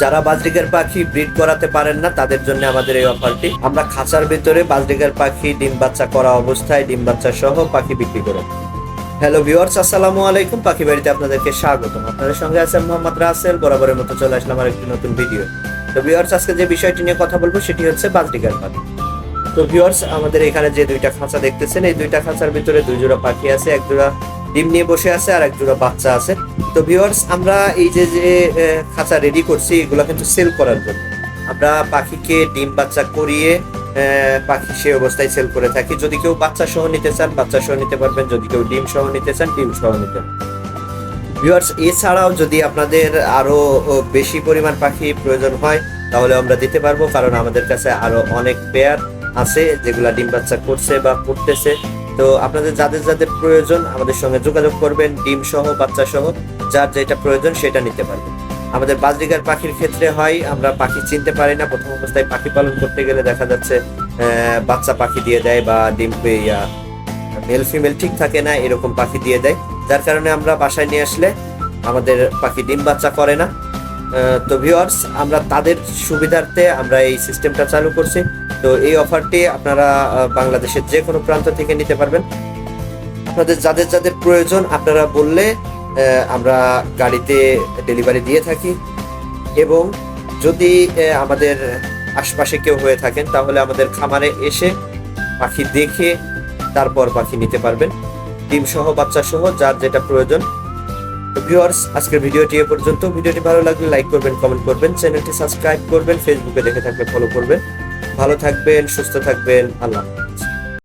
যারা বাজরিকার পাখি ব্রিড করাতে পারেন না তাদের জন্য আমাদের এই অফারটি। আমরা খাঁচার ভিতরে বাজরিকার পাখি ডিম বাচ্চা করা অবস্থায় ডিম বাচ্চা সহ পাখি বিক্রি করে। হ্যালো ভিউয়ার্স, আসসালামু আলাইকুম। পাখি বাড়িতে আপনাদেরকে স্বাগতম। আপনাদের সঙ্গে আছে মোহাম্মদ রাসেল। বরাবরের মতো চলে আসলাম আর একটি নতুন ভিডিও। তো ভিউয়ার্স, আজকে যে বিষয়টি নিয়ে কথা বলবো সেটি হচ্ছে বাজরিকার পাখি। তো ভিউয়ার্স, আমাদের এখানে যে দুইটা খাঁচা দেখতেছেন, এই দুইটা খাঁচার ভিতরে দুই জোড়া পাখি আছে। এক জোড়া ডিম নিয়ে বসে আছে আর এক জোড়া বাচ্চা আছে। তো ভিউয়ার্স, আমরা এই যে খাঁচা রেডি করছি এগুলো কিন্তু সেল করার জন্য। আমরা পাখিকে ডিম বাচ্চা করিয়ে পাখি সে অবস্থায় সেল করে থাকি। যদি কেউ বাচ্চা সহ নিতে চান বাচ্চা সহ নিতে পারবেন, যদি কেউ ডিম সহ নিতে চান ডিম সহ নিতে পারবেন। ভিউয়ার্স, এছাড়াও যদি আপনাদের আরো বেশি পরিমাণ পাখি প্রয়োজন হয় তাহলে আমরা দিতে পারবো, কারণ আমাদের কাছে আরো অনেক পেয়ার আছে যেগুলা ডিম বাচ্চা করছে বা করতেছে। তো আপনাদের যাদের যাদের প্রয়োজন আমাদের সঙ্গে যোগাযোগ করবেন। ডিম সহ বাচ্চা সহ যার যেটা প্রয়োজন সেটা নিতে পারবেন। আমাদের বাজরিকার পাখির ক্ষেত্রে হয় আমরা পাখি চিনতে পারি না। প্রথম অবস্থায় পাখি পালন করতে গেলে দেখা যাচ্ছে বাচ্চা পাখি দিয়ে দেয় বা ডিম মেল ফিমেল ঠিক থাকে না, এরকম পাখি দিয়ে দেয়, যার কারণে আমরা বাসায় নিয়ে আসলে আমাদের পাখি ডিম বাচ্চা করে না। তো ভিউয়ার্স, আমরা তাদের সুবিধার্থে আমরা এই সিস্টেমটা চালু করছি। তো এই অফারটি আপনারা বাংলাদেশের যে কোনো প্রান্ত থেকে নিতে পারবেন। আপনাদের যাদের যাদের প্রয়োজন আপনারা বললে আমরা গাড়িতে ডেলিভারি দিয়ে থাকি, এবং যদি আমাদের আশপাশে কেউ হয়ে থাকেন তাহলে আমাদের খামারে এসে পাখি দেখে তারপর পাখি নিতে পারবেন, ডিম সহ বাচ্চা সহ যার যেটা প্রয়োজন। তো ভিউয়ার্স, আজকের ভিডিওটি এ পর্যন্ত। ভিডিওটি ভালো লাগলে লাইক করবেন, কমেন্ট করবেন, চ্যানেলটি সাবস্ক্রাইব করবেন, ফেসবুকে দেখে থাকলে ফলো করবেন। ভালো থাকবেন, সুস্থ থাকবেন। আল্লাহ।